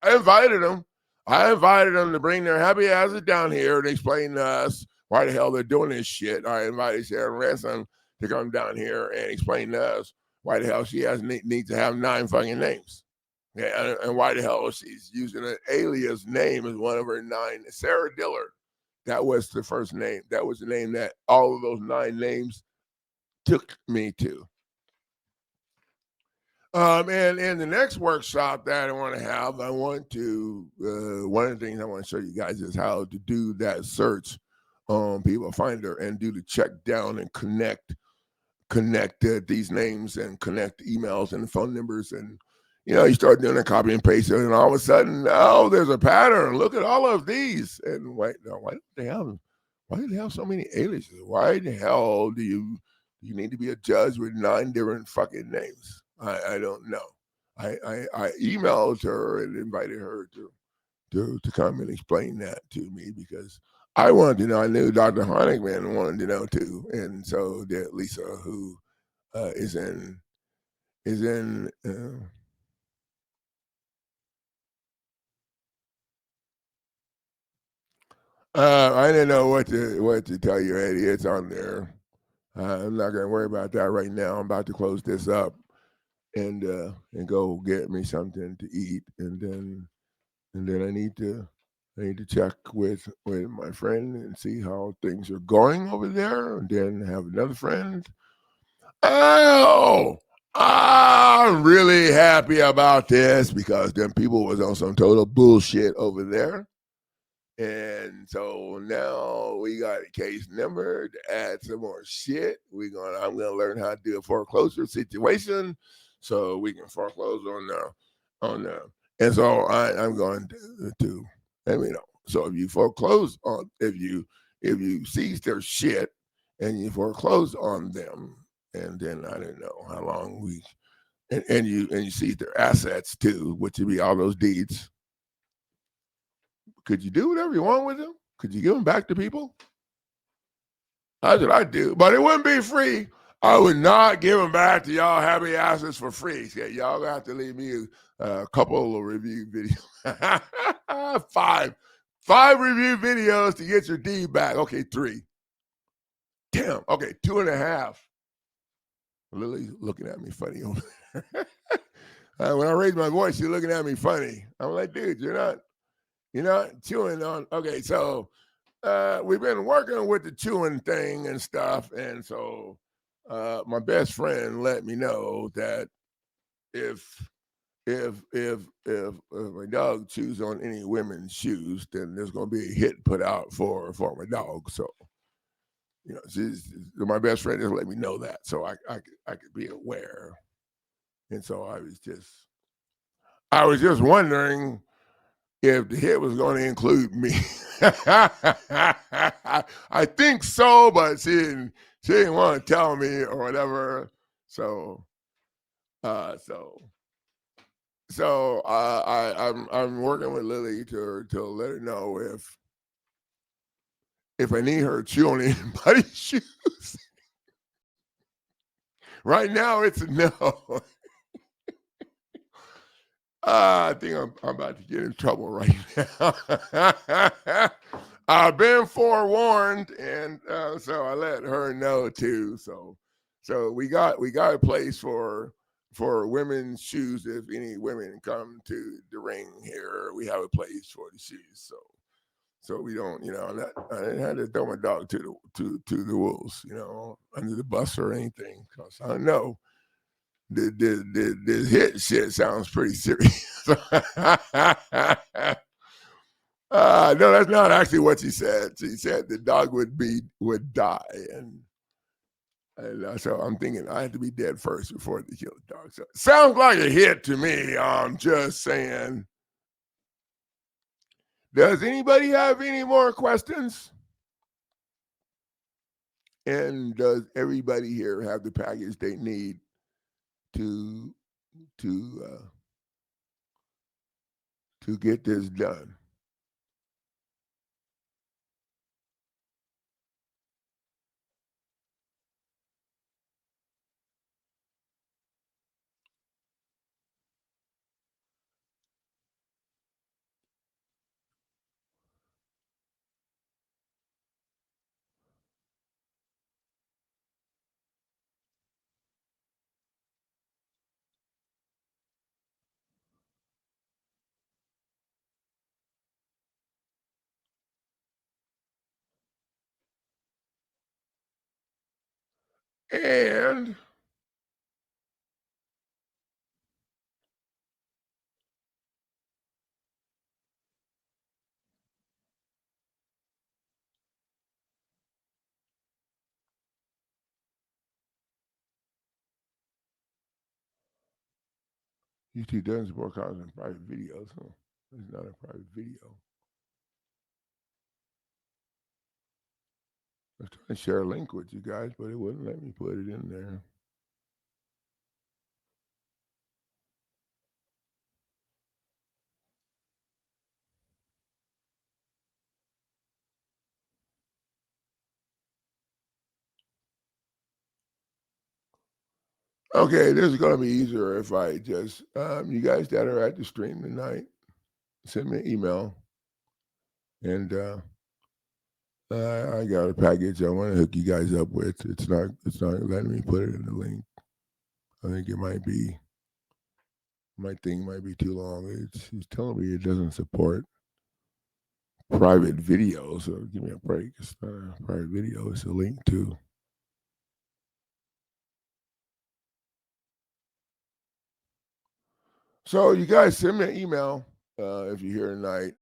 I invited them. I invited them to bring their happy asses down here and explain to us why the hell they're doing this shit. I invited Sarah Ransom to come down here and explain to us why the hell she needs to have 9 fucking names. Yeah, and why the hell she's using an alias name as one of her 9. Sarah Dillard. That was the first name. That was the name that all of those 9 names took me to. And in the next workshop that I want to have, I want to one of the things I want to show you guys is how to do that search on People Finder and do the check down and connect these names and connect emails and phone numbers, and you start doing a copy and paste, and all of a sudden, oh, there's a pattern. Look at all of these, and why do they have so many aliases? Why the hell do you need to be a judge with 9 different fucking names? I don't know. I emailed her and invited her to come and explain that to me, because I wanted to know. I knew Dr. Honigman wanted to know too, and so did Lisa, who is in. I didn't know what to tell you, Eddie. It's on there. I'm not gonna worry about that right now. I'm about to close this up and go get me something to eat, and then I need to check with my friend and see how things are going over there, and then have another friend. Oh, I'm really happy about this, because them people was on some total bullshit over there. And so now we got a case number to add some more shit. I'm gonna learn how to do a foreclosure situation, so we can foreclose on the. And so I'm going to let me know. So if you foreclose on, if you seize their shit and you foreclose on them, and then I don't know how long and you seize their assets too, which would be all those deeds. Could you do whatever you want with them? Could you give them back to people? That's what I do. But it wouldn't be free. I would not give them back to y'all happy asses for free. So y'all gonna have to leave me a couple of review videos. Five review videos to get your deed back. Okay, 3. Damn. Okay, 2.5. Lily's looking at me funny over there. When I raise my voice, she's looking at me funny. I'm like, dude, you're not chewing on. Okay, so we've been working with the chewing thing and stuff, and so my best friend let me know that if my dog chews on any women's shoes, then there's going to be a hit put out for my dog. So my best friend just let me know that, so I could be aware. And so I was just wondering if the hit was going to include me. I think so, but she didn't want to tell me or whatever. So I'm working with Lily to let her know if I need her to chew on anybody's shoes. Right now, it's a no. I think I'm about to get in trouble right now. I've been forewarned, and so I let her know too. So we got a place for women's shoes. If any women come to the ring here, we have a place for the shoes. So we don't, I didn't have to throw my dog to the wolves, under the bus or anything, because I know the hit shit sounds pretty serious. No, that's not actually what she said. She said the dog would die, and so I'm thinking I have to be dead first before they kill the dog. So sounds like a hit to me. I'm just saying. Does anybody have any more questions? And does everybody here have the package they need to get this done? And YouTube doesn't support content in private videos. Huh? It's not a private video. I was trying to share a link with you guys, but it wouldn't let me put it in there. Okay, this is going to be easier if I just, you guys that are at the stream tonight, send me an email. And I got a package I want to hook you guys up with. It's not letting me put it in the link. I think it might be, my thing might be too long. It's telling me it doesn't support private video. So give me a break. It's not a private video. It's a link to. So you guys send me an email if you're here tonight.